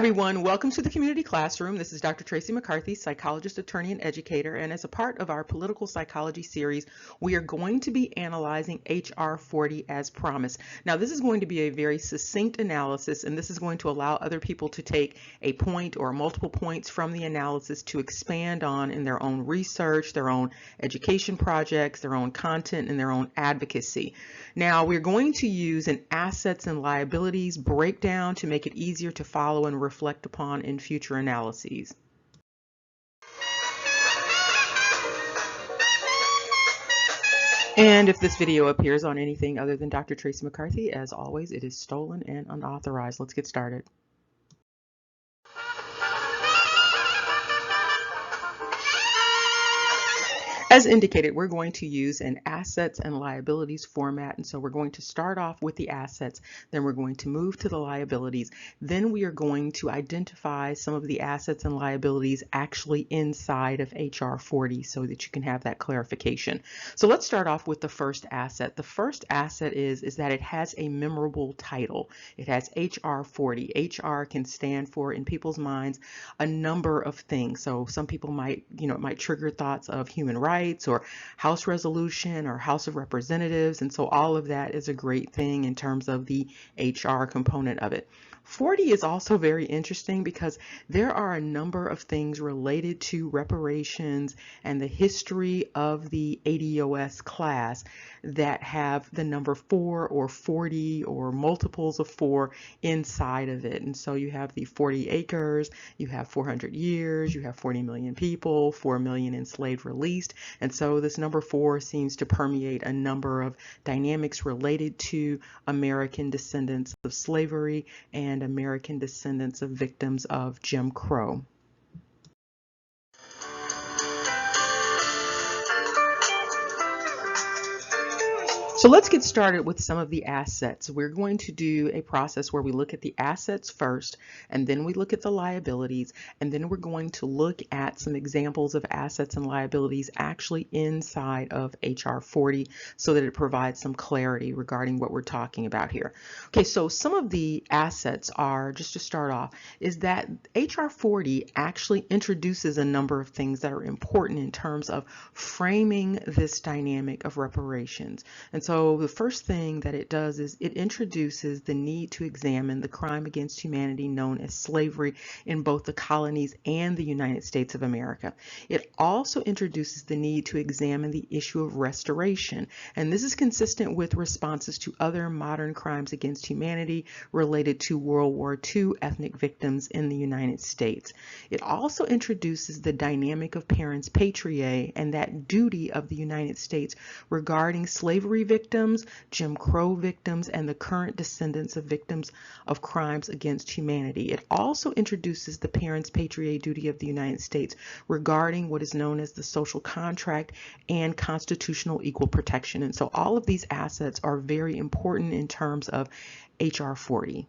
everyone, welcome to the community classroom. This is Dr. Tracey McCarthy, psychologist, attorney, and educator, and as a part of our political psychology series, we are going to be analyzing HR 40 as promised. Now, this is going to be a very succinct analysis, and this is going to allow other people to take a point or multiple points from the analysis to expand on in their own research, their own education projects, their own content, and their own advocacy. Now, we're going to use an assets and liabilities breakdown to make it easier to follow and reflect upon in future analyses. And if this video appears on anything other than Dr. Tracey McCarthy, as always, it is stolen and unauthorized. Let's get started. As indicated, we're going to use an assets and liabilities format, and so we're going to start off with the assets, then we're going to move to the liabilities, then we are going to identify some of the assets and liabilities actually inside of HR 40 so that you can have that clarification. So let's start off with the first asset. The first asset is that it has a memorable title. It has HR 40. HR can stand for, in people's minds, a number of things. So some people might, it might trigger thoughts of human rights, or House Resolution or House of Representatives, and so all of that is a great thing in terms of the HR component of it. 40 is also very interesting because there are a number of things related to reparations and the history of the ADOS class that have the number 4 or 40 or multiples of 4 inside of it. And so you have the 40 acres, you have 400 years, you have 40 million people, 4 million enslaved released. And so this number 4 seems to permeate a number of dynamics related to American descendants of slavery and American descendants of victims of Jim Crow. So let's get started with some of the assets. We're going to do a process where we look at the assets first, and then we look at the liabilities, and then we're going to look at some examples of assets and liabilities actually inside of HR 40 so that it provides some clarity regarding what we're talking about here. Okay, so some of the assets are, just to start off, is that HR 40 actually introduces a number of things that are important in terms of framing this dynamic of reparations. And so the first thing that it does is it introduces the need to examine the crime against humanity known as slavery in both the colonies and the United States of America. It also introduces the need to examine the issue of restoration, and this is consistent with responses to other modern crimes against humanity related to World War II ethnic victims in the United States. It also introduces the dynamic of parens patriae and that duty of the United States regarding slavery victims, Jim Crow victims, and the current descendants of victims of crimes against humanity. It also introduces the parens patriae duty of the United States regarding what is known as the social contract and constitutional equal protection. And so all of these assets are very important in terms of HR 40.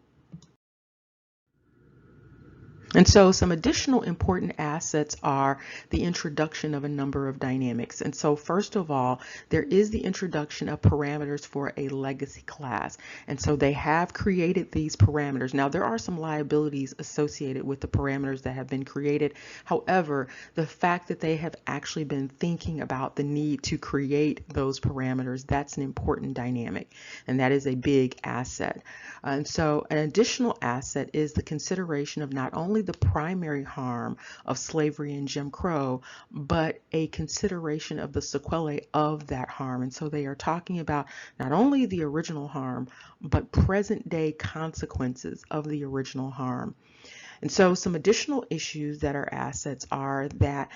And so some additional important assets are the introduction of a number of dynamics. And so first of all, there is the introduction of parameters for a legacy class. And so they have created these parameters. Now, there are some liabilities associated with the parameters that have been created. However, the fact that they have actually been thinking about the need to create those parameters, that's an important dynamic. And that is a big asset. And so an additional asset is the consideration of not only the primary harm of slavery and Jim Crow, but a consideration of the sequelae of that harm. And so they are talking about not only the original harm, but present day consequences of the original harm. And so some additional issues that are assets are that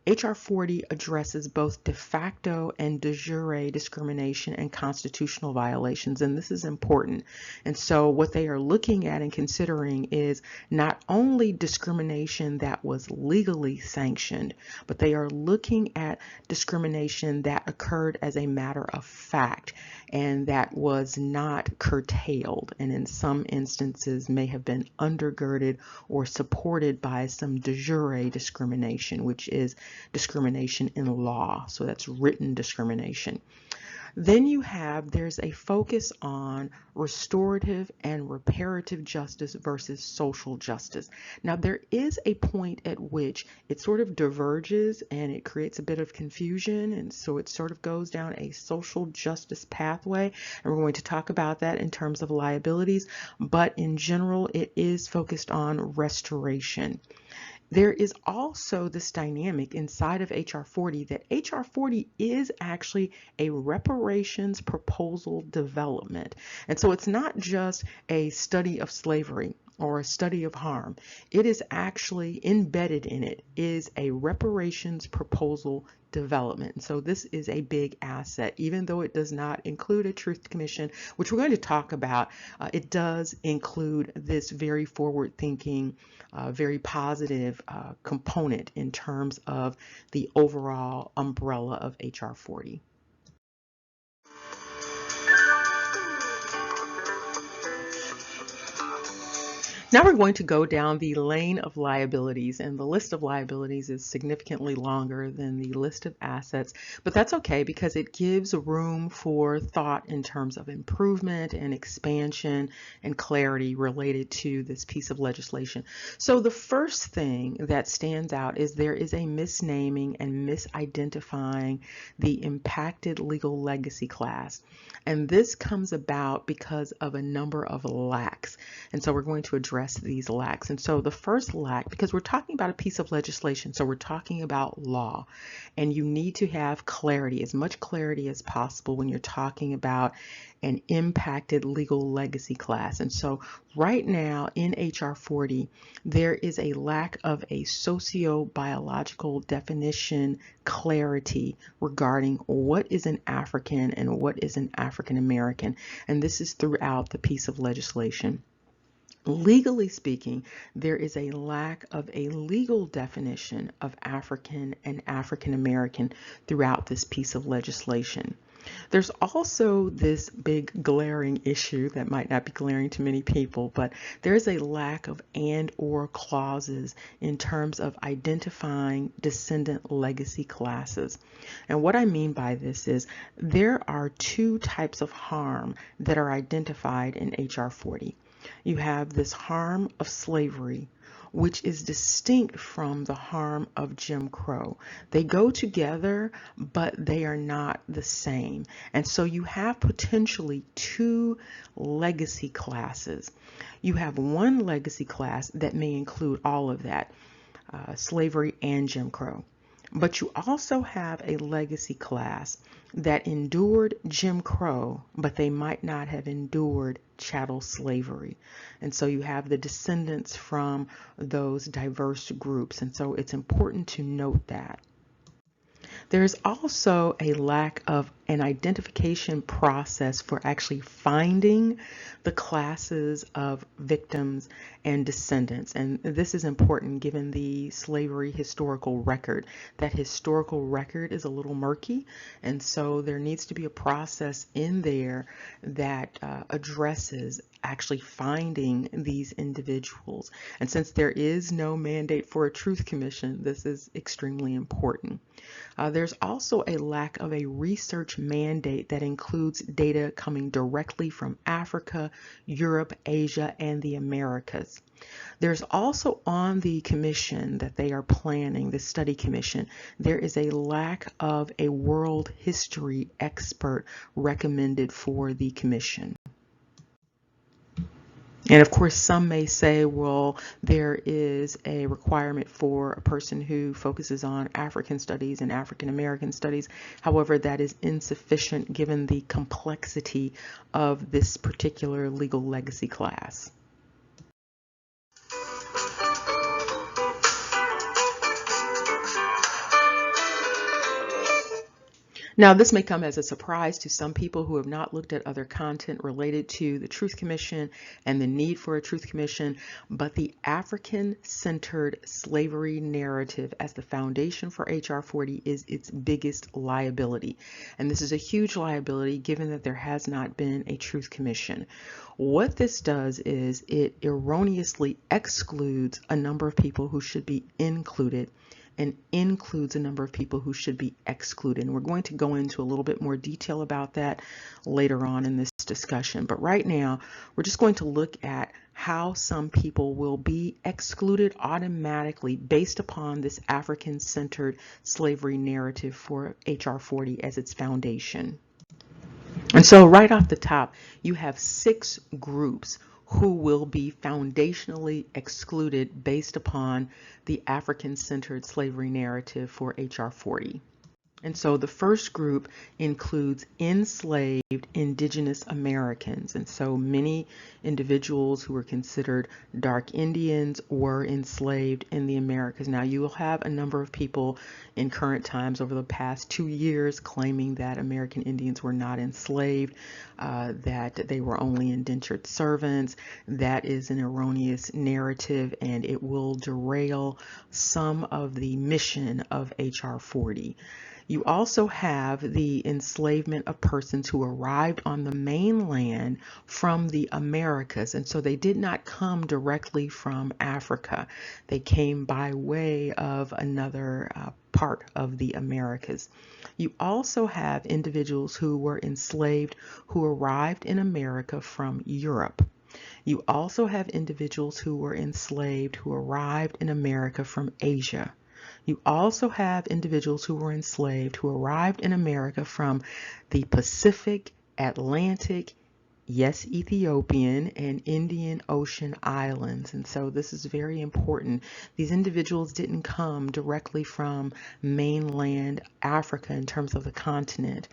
HR 40 addresses both de facto and de jure discrimination and constitutional violations, and this is important. And so what they are looking at and considering is not only discrimination that was legally sanctioned, but they are looking at discrimination that occurred as a matter of fact and that was not curtailed, and in some instances may have been undergirded or supported by some de jure discrimination, which is discrimination in law. So that's written discrimination. Then there's a focus on restorative and reparative justice versus social justice. Now, there is a point at which it sort of diverges and it creates a bit of confusion, and so it sort of goes down a social justice pathway, and we're going to talk about that in terms of liabilities, but in general, it is focused on restoration. There is also this dynamic inside of HR 40 that HR 40 is actually a reparations proposal development. And so it's not just a study of slavery or a study of harm. It is actually embedded in it is a reparations proposal development. And so this is a big asset, even though it does not include a truth commission, which we're going to talk about. It does include this very forward-thinking, very positive component in terms of the overall umbrella of HR 40. Now we're going to go down the lane of liabilities, and the list of liabilities is significantly longer than the list of assets, but that's okay because it gives room for thought in terms of improvement and expansion and clarity related to this piece of legislation. So the first thing that stands out is there is a misnaming and misidentifying the impacted legal legacy class. And this comes about because of a number of lacks. And so we're going to address these lacks. And so the first lack, because we're talking about a piece of legislation, so we're talking about law, and you need to have clarity, as much clarity as possible when you're talking about an impacted legal legacy class. And so right now in HR 40, there is a lack of a socio-biological definition clarity regarding what is an African and what is an African American. And this is throughout the piece of legislation. Legally speaking, there is a lack of a legal definition of African and African American throughout this piece of legislation. There's also this big glaring issue that might not be glaring to many people, but there's a lack of and/or clauses in terms of identifying descendant legacy classes. And what I mean by this is there are two types of harm that are identified in HR 40. You have this harm of slavery, which is distinct from the harm of Jim Crow. They go together, but they are not the same. And so you have potentially two legacy classes. You have one legacy class that may include all of that, slavery and Jim Crow. But you also have a legacy class that endured Jim Crow, but they might not have endured chattel slavery. And so you have the descendants from those diverse groups. And so it's important to note that. There's also a lack of an identification process for actually finding the classes of victims and descendants. And this is important given the slavery historical record. That historical record is a little murky, and so there needs to be a process in there that addresses actually finding these individuals. And since there is no mandate for a truth commission, this is extremely important. There's also a lack of a research mandate that includes data coming directly from Africa, Europe, Asia, and the Americas. There's also on the commission that they are planning, the study commission, there is a lack of a world history expert recommended for the commission. And of course, some may say, well, there is a requirement for a person who focuses on African studies and African American studies. However, that is insufficient given the complexity of this particular legal legacy class. Now, this may come as a surprise to some people who have not looked at other content related to the Truth Commission and the need for a Truth Commission, but the African-centered slavery narrative as the foundation for HR 40 is its biggest liability. And this is a huge liability given that there has not been a Truth Commission. What this does is it erroneously excludes a number of people who should be included and includes a number of people who should be excluded. And we're going to go into a little bit more detail about that later on in this discussion. But right now, we're just going to look at how some people will be excluded automatically based upon this African-centered slavery narrative for H.R. 40 as its foundation. And so right off the top, you have 6 groups who will be foundationally excluded based upon the African-centered slavery narrative for H.R. 40. And so the first group includes enslaved indigenous Americans. And so many individuals who were considered dark Indians were enslaved in the Americas. Now you will have a number of people in current times over the past 2 years claiming that American Indians were not enslaved, that they were only indentured servants. That is an erroneous narrative, and it will derail some of the mission of H.R. 40. You also have the enslavement of persons who arrived on the mainland from the Americas. And so they did not come directly from Africa. They came by way of another part of the Americas. You also have individuals who were enslaved who arrived in America from Europe. You also have individuals who were enslaved who arrived in America from Asia. You also have individuals who were enslaved who arrived in America from the Pacific, Atlantic, yes, Ethiopian, and Indian Ocean islands. And so this is very important. These individuals didn't come directly from mainland Africa in terms of the continent.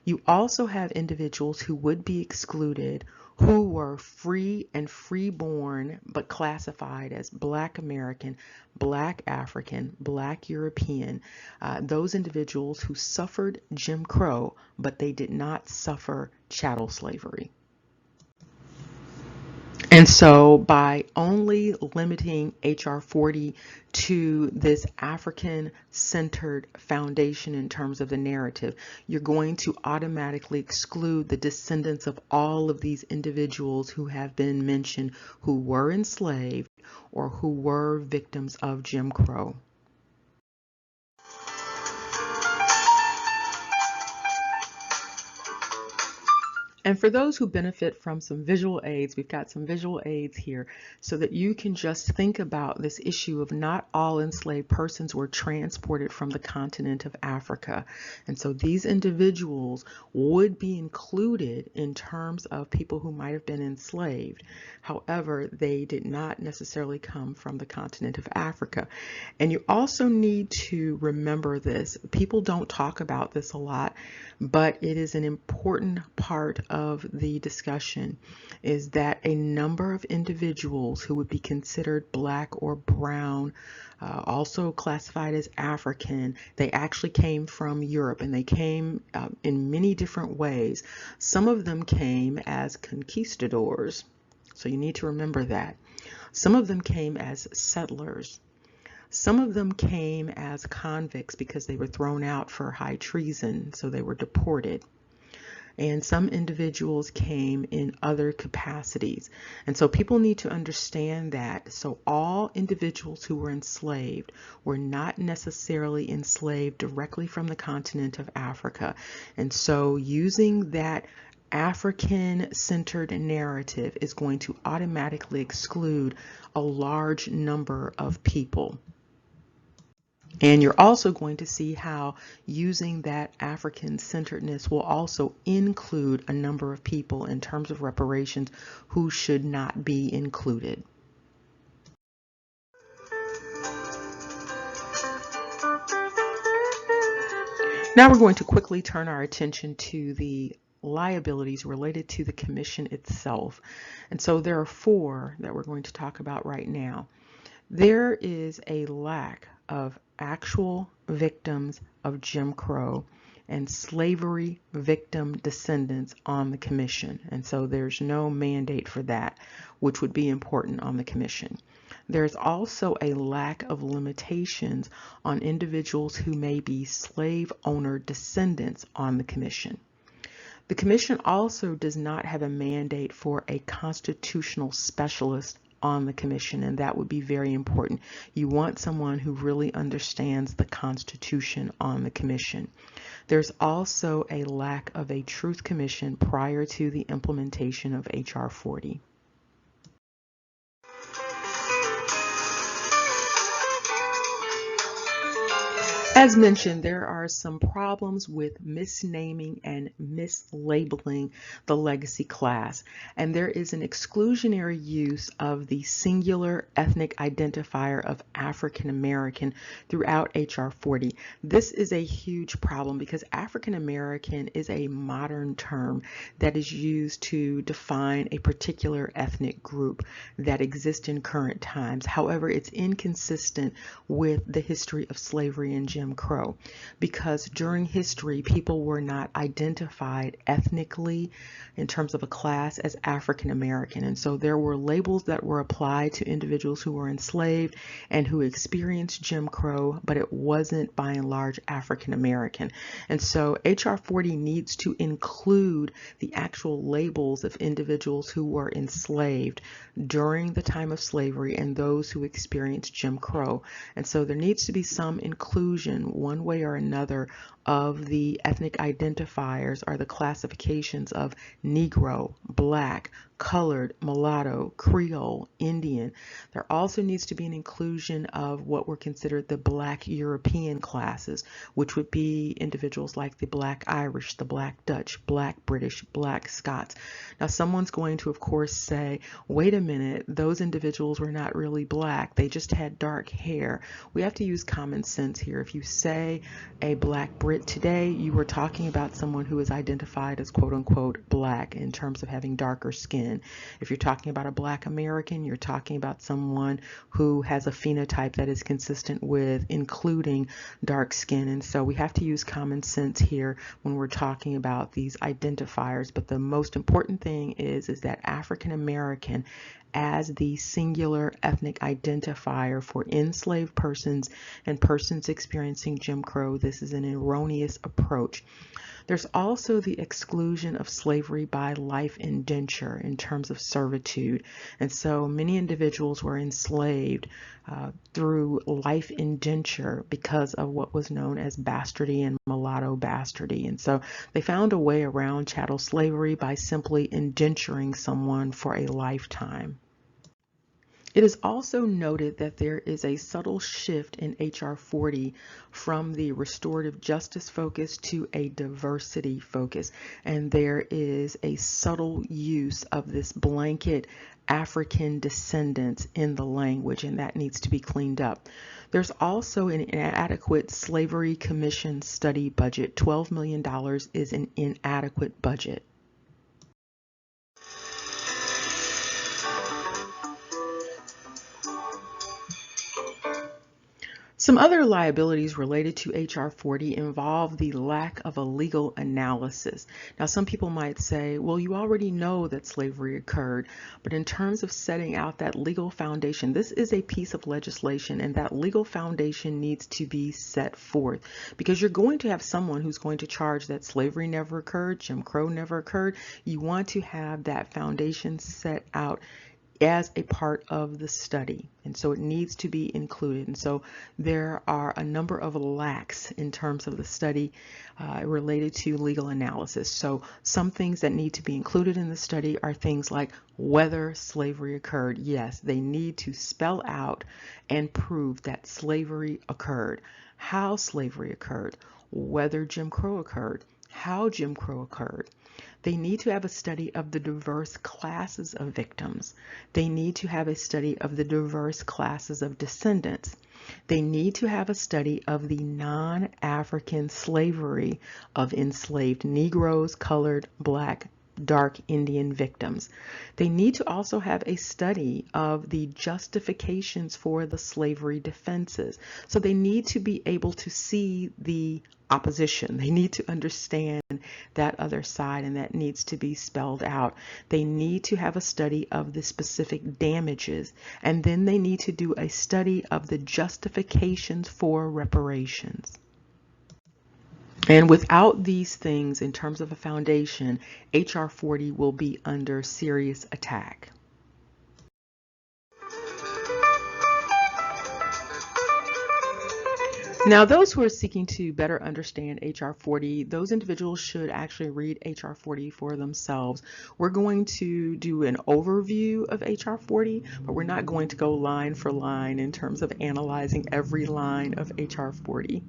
You also have individuals who would be excluded who were free and freeborn, but classified as Black American, Black African, Black European, those individuals who suffered Jim Crow, but they did not suffer chattel slavery. And so by only limiting H.R. 40 to this African-centered foundation in terms of the narrative, you're going to automatically exclude the descendants of all of these individuals who have been mentioned who were enslaved or who were victims of Jim Crow. And for those who benefit from some visual aids, we've got some visual aids here so that you can just think about this issue of not all enslaved persons were transported from the continent of Africa. And so these individuals would be included in terms of people who might have been enslaved. However, they did not necessarily come from the continent of Africa. And you also need to remember this. People don't talk about this a lot, but it is an important part of the discussion, is that a number of individuals who would be considered Black or brown, also classified as African, they actually came from Europe, and they came in many different ways. Some of them came as conquistadors, so you need to remember that. Some of them came as settlers. Some of them came as convicts because they were thrown out for high treason, so they were deported. And some individuals came in other capacities. And so people need to understand that. So all individuals who were enslaved were not necessarily enslaved directly from the continent of Africa. And so using that African-centered narrative is going to automatically exclude a large number of people. And you're also going to see how using that African-centeredness will also include a number of people in terms of reparations who should not be included. Now we're going to quickly turn our attention to the liabilities related to the commission itself. And so there are 4 that we're going to talk about right now. There is a lack of actual victims of Jim Crow and slavery victim descendants on the commission. And so there's no mandate for that, which would be important on the commission. There's also a lack of limitations on individuals who may be slave owner descendants on the commission. The commission also does not have a mandate for a constitutional specialist on the commission, and that would be very important. You want someone who really understands the Constitution on the commission. There's also a lack of a truth commission prior to the implementation of H.R. 40. As mentioned, there are some problems with misnaming and mislabeling the legacy class, and there is an exclusionary use of the singular ethnic identifier of African American throughout H.R. 40. This is a huge problem because African American is a modern term that is used to define a particular ethnic group that exists in current times. However, it's inconsistent with the history of slavery and Jim Crow, because during history people were not identified ethnically in terms of a class as African American, and so there were labels that were applied to individuals who were enslaved and who experienced Jim Crow, but it wasn't by and large African American. And so H.R. 40 needs to include the actual labels of individuals who were enslaved during the time of slavery and those who experienced Jim Crow. And so there needs to be some inclusion one way or another of the ethnic identifiers or the classifications of Negro, Black, Colored, Mulatto, Creole, Indian. There also needs to be an inclusion of what were considered the Black European classes, which would be individuals like the Black Irish, the Black Dutch, Black British, Black Scots. Now someone's going to of course say, wait a minute, those individuals were not really black, they just had dark hair. We have to use common sense here. If you say a Black Brit today, you were talking about someone who is identified as quote unquote black in terms of having darker skin. If you're talking about a Black American, you're talking about someone who has a phenotype that is consistent with including dark skin. And so we have to use common sense here when we're talking about these identifiers. But the most important thing is that African American as the singular ethnic identifier for enslaved persons and persons experiencing Jim Crow, this is an erroneous approach. There's also the exclusion of slavery by life indenture in terms of servitude. And so many individuals were enslaved through life indenture because of what was known as bastardy and mulatto bastardy. And so they found a way around chattel slavery by simply indenturing someone for a lifetime. It is also noted that there is a subtle shift in H.R. 40 from the restorative justice focus to a diversity focus, and there is a subtle use of this blanket African descendants in the language, and that needs to be cleaned up. There's also an inadequate slavery commission study budget. $12 million is an inadequate budget. Some other liabilities related to H.R. 40 involve the lack of a legal analysis. Now, some people might say, well, you already know that slavery occurred, but in terms of setting out that legal foundation, this is a piece of legislation, and that legal foundation needs to be set forth, because you're going to have someone who's going to charge that slavery never occurred, Jim Crow never occurred. You want to have that foundation set out as a part of the study, and so it needs to be included. And so there are a number of lacks in terms of the study related to legal analysis. So some things that need to be included in the study are things like whether slavery occurred. Yes, they need to spell out and prove that slavery occurred, how slavery occurred, whether Jim Crow occurred, how Jim Crow occurred. They need to have a study of the diverse classes of victims. They need to have a study of the diverse classes of descendants. They need to have a study of the non-African slavery of enslaved Negroes, colored, Black, dark Indian victims. They need to also have a study of the justifications for the slavery defenses. So they need to be able to see the opposition. They need to understand that other side, and that needs to be spelled out. They need to have a study of the specific damages, and then they need to do a study of the justifications for reparations. And without these things in terms of a foundation, H.R. 40 will be under serious attack. Now, those who are seeking to better understand HR 40, those individuals should actually read HR 40 for themselves. We're going to do an overview of HR 40, but we're not going to go line for line in terms of analyzing every line of HR 40.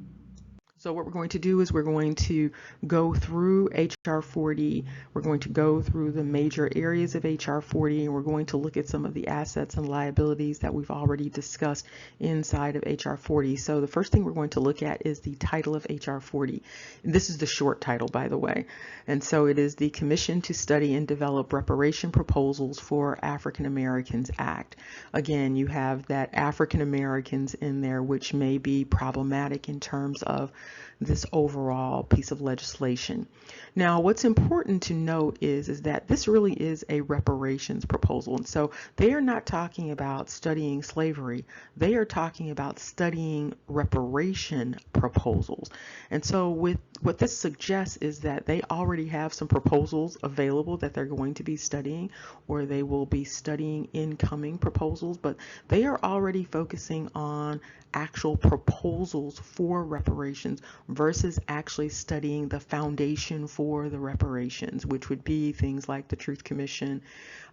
So what we're going to do is we're going to go through HR 40, we're going to go through the major areas of HR 40, and we're going to look at some of the assets and liabilities that we've already discussed inside of HR 40. So the first thing we're going to look at is the title of HR 40. This is the short title, by the way. And so it is the Commission to Study and Develop Reparation Proposals for African Americans Act. Again, you have that African Americans in there, which may be problematic in terms of this overall piece of legislation. Now, what's important to note is that this really is a reparations proposal. And so they are not talking about studying slavery. They are talking about studying reparation proposals. And so what this suggests is that they already have some proposals available that they're going to be studying, or they will be studying incoming proposals, but they are already focusing on actual proposals for reparations versus actually studying the foundation for the reparations, which would be things like the Truth Commission.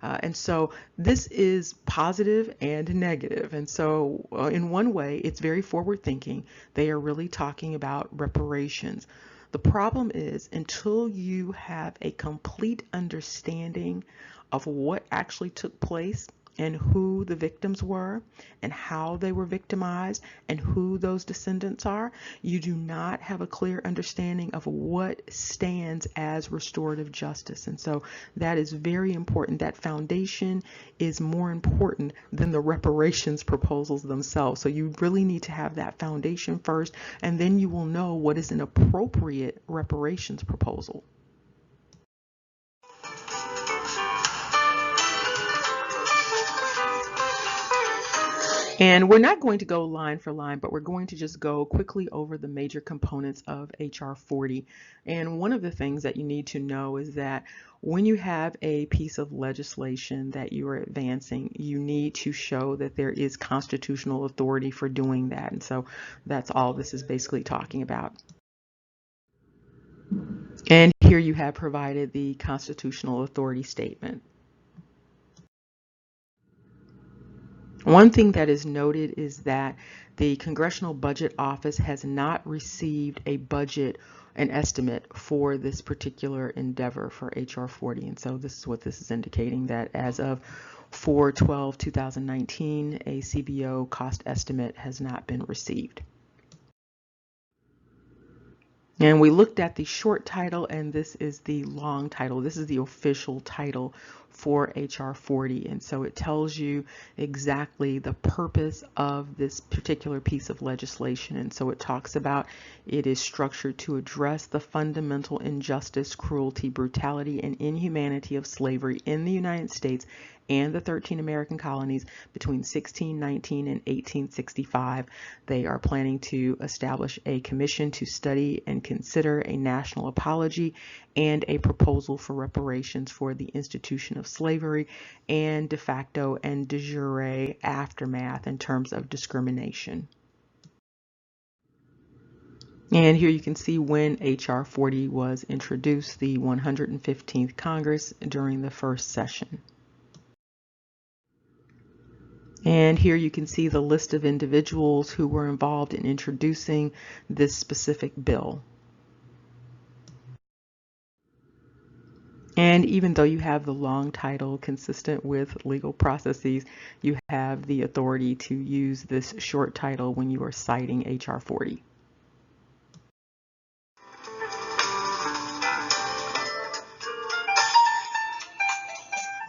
And so this is positive and negative. And so in one way, it's very forward thinking. They are really talking about reparations. The problem is, until you have a complete understanding of what actually took place and who the victims were and how they were victimized and who those descendants are, you do not have a clear understanding of what stands as restorative justice. And so that is very important. That foundation is more important than the reparations proposals themselves. So you really need to have that foundation first, and then you will know what is an appropriate reparations proposal. And we're not going to go line for line, but we're going to just go quickly over the major components of HR 40. And one of the things that you need to know is that when you have a piece of legislation that you are advancing, you need to show that there is constitutional authority for doing that. And so that's all this is basically talking about. And here you have provided the constitutional authority statement. One thing that is noted is that the Congressional Budget Office has not received a budget, an estimate for this particular endeavor for HR 40. And so this is what this is indicating, that as of 4/12/2019, a CBO cost estimate has not been received. And we looked at the short title, and this is the long title. This is the official title for HR 40. And so it tells you exactly the purpose of this particular piece of legislation. And so it talks about it is structured to address the fundamental injustice, cruelty, brutality, and inhumanity of slavery in the United States and the 13 American colonies between 1619 and 1865. They are planning to establish a commission to study and consider a national apology and a proposal for reparations for the institution of slavery and de facto and de jure aftermath in terms of discrimination. And here you can see when HR 40 was introduced, the 115th Congress during the first session. And here you can see the list of individuals who were involved in introducing this specific bill. And even though you have the long title consistent with legal processes, you have the authority to use this short title when you are citing HR 40.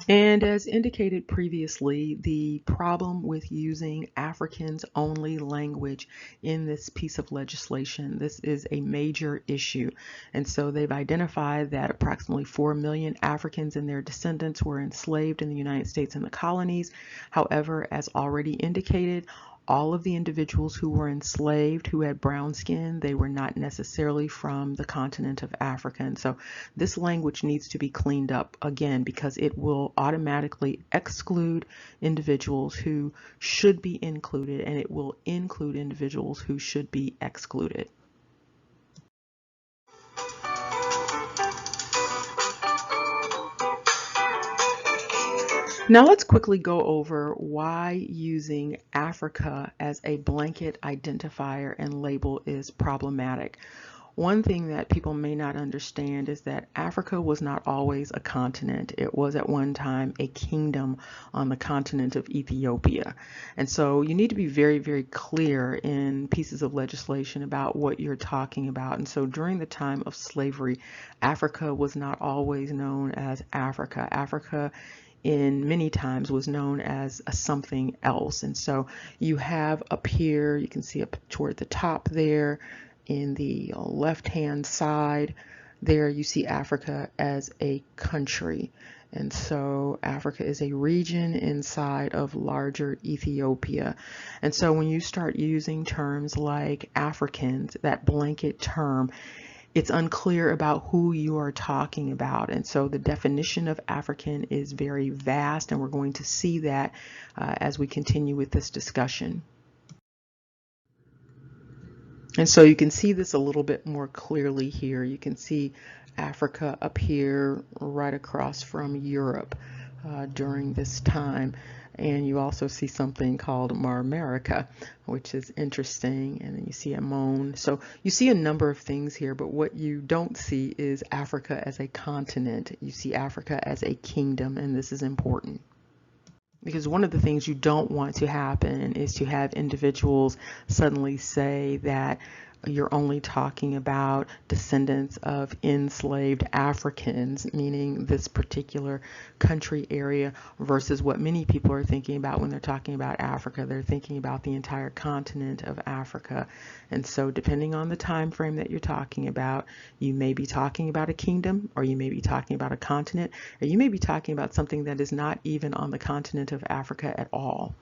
And as indicated previously, the problem with using Africans only language in this piece of legislation, this is a major issue. And so they've identified that approximately 4 million Africans and their descendants were enslaved in the United States and the colonies. However, as already indicated, all of the individuals who were enslaved, who had brown skin, they were not necessarily from the continent of Africa. And so this language needs to be cleaned up again, because it will automatically exclude individuals who should be included, and it will include individuals who should be excluded. Now let's quickly go over why using Africa as a blanket identifier and label is problematic. One thing that people may not understand is that Africa was not always a continent. It was at one time a kingdom on the continent of Ethiopia. And so you need to be very, very clear in pieces of legislation about what you're talking about. And so during the time of slavery, Africa was not always known as Africa. Africa in many times was known as a something else. And so you have up here, you can see up toward the top there in the left hand side there, you see Africa as a country. And so Africa is a region inside of larger Ethiopia. And so when you start using terms like Africans, that blanket term, it's unclear about who you are talking about. And so the definition of African is very vast, and we're going to see that as we continue with this discussion. And so you can see this a little bit more clearly here. You can see Africa up here right across from Europe during this time. And you also see something called Marmarica, which is interesting. And then you see Ammon. So you see a number of things here, but what you don't see is Africa as a continent. You see Africa as a kingdom, and this is important. Because one of the things you don't want to happen is to have individuals suddenly say that you're only talking about descendants of enslaved Africans, meaning this particular country area, versus what many people are thinking about when they're talking about Africa. They're thinking about the entire continent of Africa. And so depending on the time frame that you're talking about, you may be talking about a kingdom, or you may be talking about a continent, or you may be talking about something that is not even on the continent of Africa at all.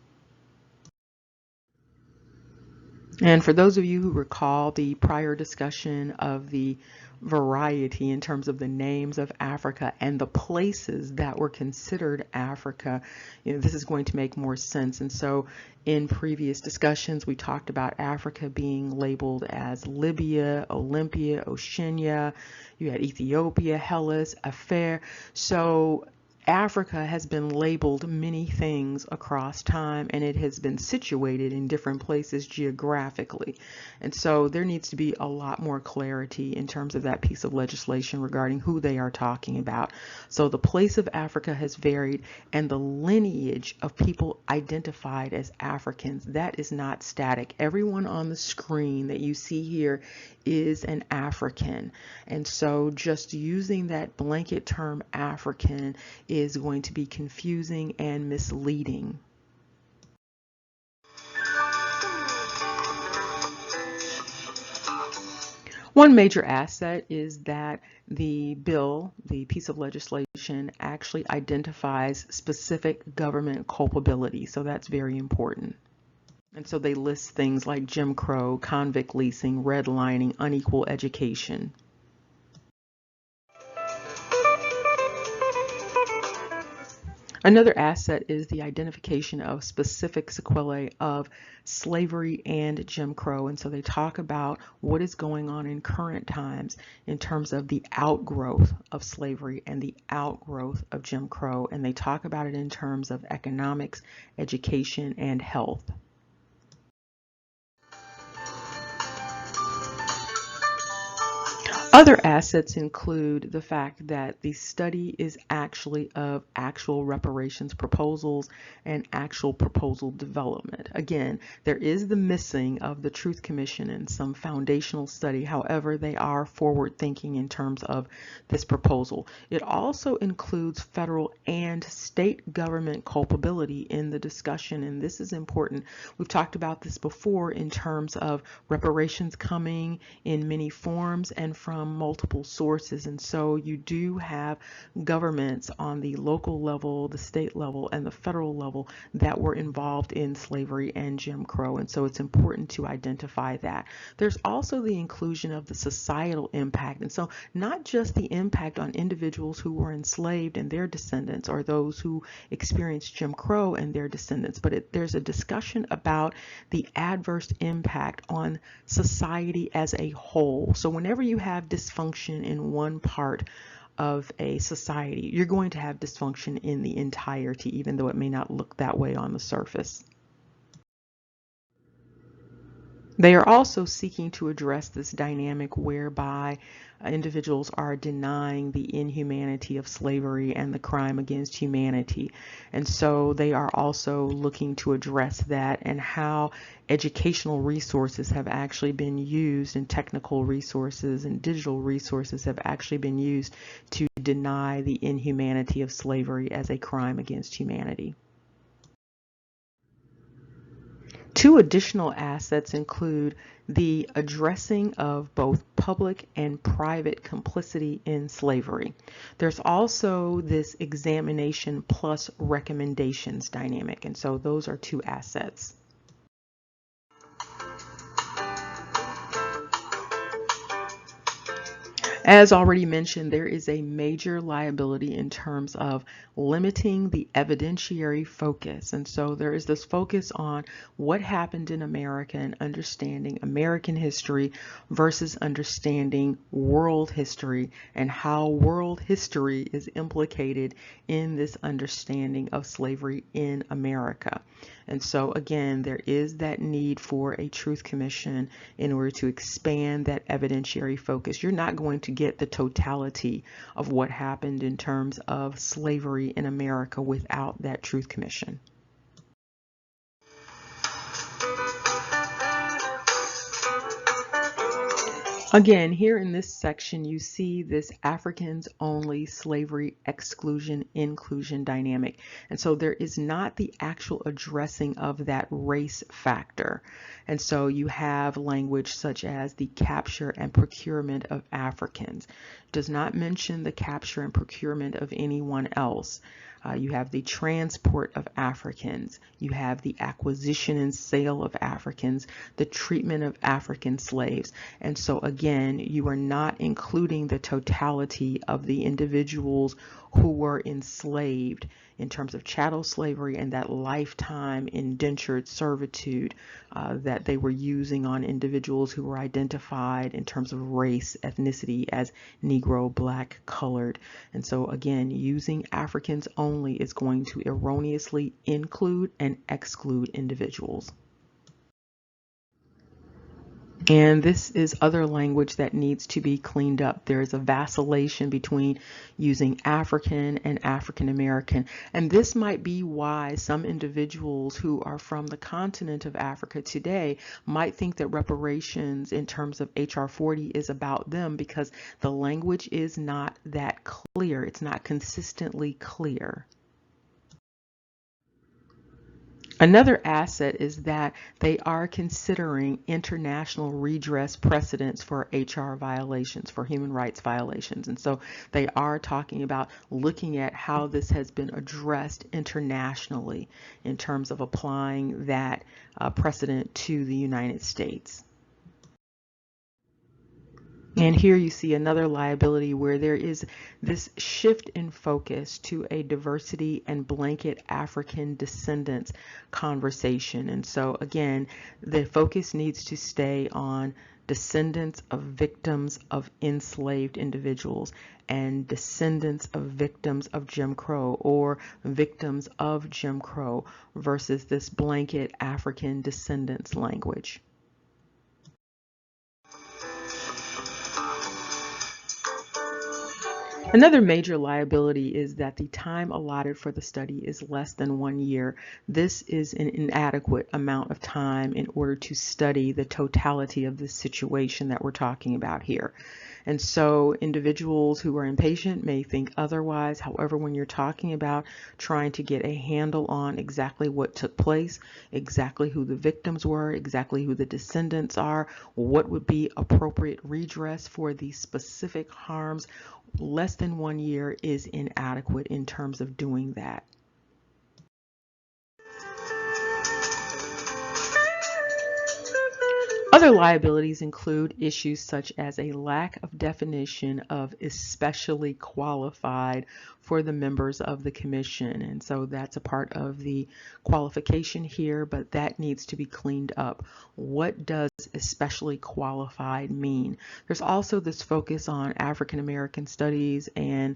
And for those of you who recall the prior discussion of the variety in terms of the names of Africa and the places that were considered Africa, this is going to make more sense. And so in previous discussions, we talked about Africa being labeled as Libya, Olympia, Oceania. You had Ethiopia, Hellas, Afar. So Africa has been labeled many things across time, and it has been situated in different places geographically. And so there needs to be a lot more clarity in terms of that piece of legislation regarding who they are talking about. So the place of Africa has varied, and the lineage of people identified as Africans, that is not static. Everyone on the screen that you see here is an African. And so just using that blanket term African is going to be confusing and misleading. One major asset is that the bill, the piece of legislation, actually identifies specific government culpability. So that's very important. And so they list things like Jim Crow, convict leasing, redlining, unequal education. Another asset is the identification of specific sequelae of slavery and Jim Crow. And so they talk about what is going on in current times in terms of the outgrowth of slavery and the outgrowth of Jim Crow. And they talk about it in terms of economics, education, and health. Other assets include the fact that the study is actually of actual reparations proposals and actual proposal development. Again, there is the missing of the Truth Commission and some foundational study. However, they are forward thinking in terms of this proposal. It also includes federal and state government culpability in the discussion, and this is important. We've talked about this before in terms of reparations coming in many forms and from from multiple sources. And so you do have governments on the local level, the state level, and the federal level that were involved in slavery and Jim Crow. And so it's important to identify that. There's also the inclusion of the societal impact. And so not just the impact on individuals who were enslaved and their descendants, or those who experienced Jim Crow and their descendants, but there's a discussion about the adverse impact on society as a whole. So whenever you have dysfunction in one part of a society, you're going to have dysfunction in the entirety, even though it may not look that way on the surface. They are also seeking to address this dynamic whereby individuals are denying the inhumanity of slavery and the crime against humanity. And so they are also looking to address that, and how educational resources have actually been used, and technical resources and digital resources have actually been used to deny the inhumanity of slavery as a crime against humanity. Two additional assets include the addressing of both public and private complicity in slavery. There's also this examination plus recommendations dynamic, and so those are two assets. As already mentioned, there is a major liability in terms of limiting the evidentiary focus. And so there is this focus on what happened in America and understanding American history versus understanding world history, and how world history is implicated in this understanding of slavery in America. And so again, there is that need for a truth commission in order to expand that evidentiary focus. You're not going to get the totality of what happened in terms of slavery in America without that truth commission. Again, here in this section, you see this Africans only slavery exclusion inclusion dynamic. And so there is not the actual addressing of that race factor. And so you have language such as the capture and procurement of Africans. Does not mention the capture and procurement of anyone else. You have the transport of Africans, you have the acquisition and sale of Africans, the treatment of African slaves. And so again, you are not including the totality of the individuals who were enslaved in terms of chattel slavery and that lifetime indentured servitude that they were using on individuals who were identified in terms of race, ethnicity as Negro, Black, colored. And so again, using Africans only is going to erroneously include and exclude individuals. And this is other language that needs to be cleaned up. There is a vacillation between using African and African American. And this might be why some individuals who are from the continent of Africa today might think that reparations in terms of HR 40 is about them, because the language is not that clear. It's not consistently clear. Another asset is that they are considering international redress precedents for HR violations, for human rights violations. And so they are talking about looking at how this has been addressed internationally in terms of applying that precedent to the United States. And here you see another liability where there is this shift in focus to a diversity and blanket African descendants conversation. And so again, the focus needs to stay on descendants of victims of enslaved individuals and descendants of victims of Jim Crow, or victims of Jim Crow, versus this blanket African descendants language. Another major liability is that the time allotted for the study is less than 1 year. This is an inadequate amount of time in order to study the totality of the situation that we're talking about here. And so individuals who are impatient may think otherwise. However, when you're talking about trying to get a handle on exactly what took place, exactly who the victims were, exactly who the descendants are, what would be appropriate redress for the specific harms, less than 1 year is inadequate in terms of doing that. Other liabilities include issues such as a lack of definition of especially qualified for the members of the commission. And so that's a part of the qualification here, but that needs to be cleaned up. What does especially qualified mean? There's also this focus on African American studies and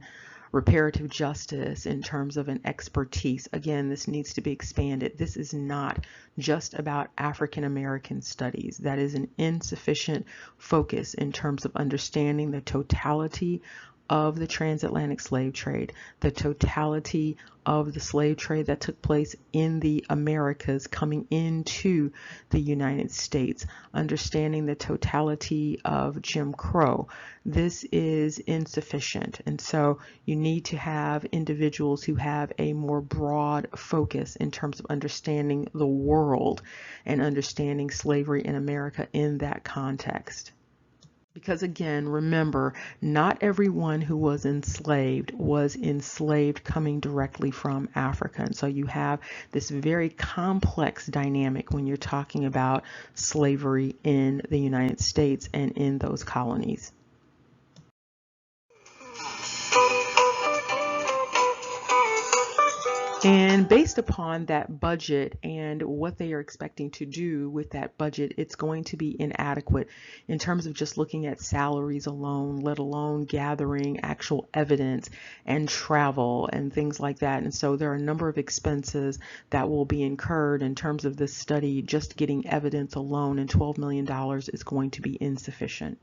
reparative justice in terms of an expertise. Again, this needs to be expanded. This is not just about African American studies. That is an insufficient focus in terms of understanding the totality of the transatlantic slave trade, the totality of the slave trade that took place in the Americas coming into the United States, understanding the totality of Jim Crow. This is insufficient, and so you need to have individuals who have a more broad focus in terms of understanding the world and understanding slavery in America in that context. Because again, remember, not everyone who was enslaved coming directly from Africa. And so you have this very complex dynamic when you're talking about slavery in the United States and in those colonies. And based upon that budget and what they are expecting to do with that budget, it's going to be inadequate in terms of just looking at salaries alone, let alone gathering actual evidence and travel and things like that. And so there are a number of expenses that will be incurred in terms of this study. Just getting evidence alone, and $12 million is going to be insufficient.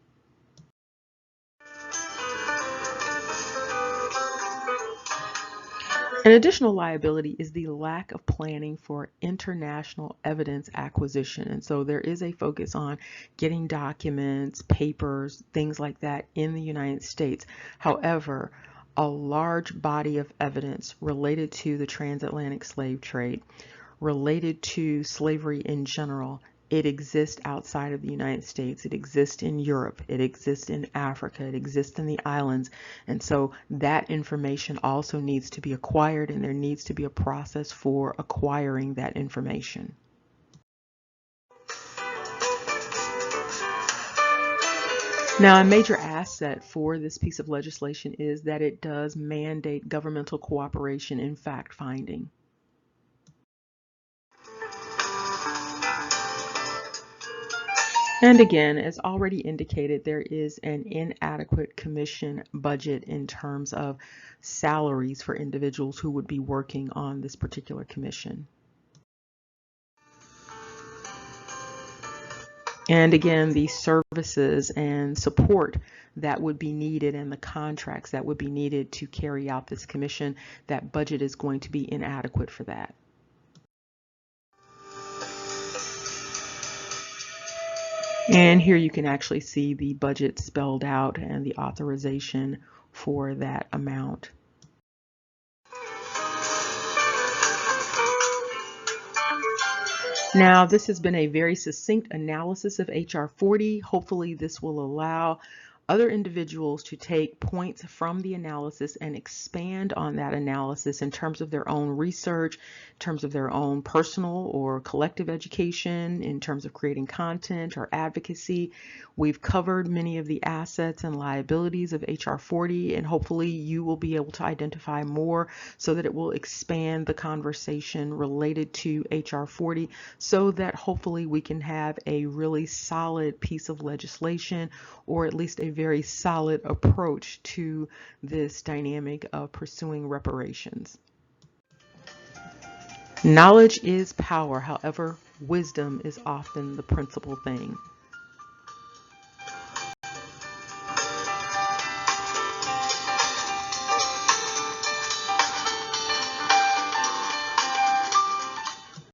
An additional liability is the lack of planning for international evidence acquisition. And so there is a focus on getting documents, papers, things like that in the United States. However, a large body of evidence related to the transatlantic slave trade, related to slavery in general, it exists outside of the United States. It exists in Europe. It exists in Africa. It exists in the islands. And so that information also needs to be acquired, and there needs to be a process for acquiring that information. Now, a major asset for this piece of legislation is that it does mandate governmental cooperation in fact-finding. And again, as already indicated, there is an inadequate commission budget in terms of salaries for individuals who would be working on this particular commission. And again, the services and support that would be needed and the contracts that would be needed to carry out this commission, that budget is going to be inadequate for that. And here you can actually see the budget spelled out and the authorization for that amount. Now, this has been a very succinct analysis of H.R. 40. Hopefully this will allow other individuals to take points from the analysis and expand on that analysis in terms of their own research, in terms of their own personal or collective education, in terms of creating content or advocacy. We've covered many of the assets and liabilities of H.R. 40, and hopefully you will be able to identify more so that it will expand the conversation related to H.R. 40, so that hopefully we can have a really solid piece of legislation, or at least a very solid approach to this dynamic of pursuing reparations. Knowledge is power. However, wisdom is often the principal thing.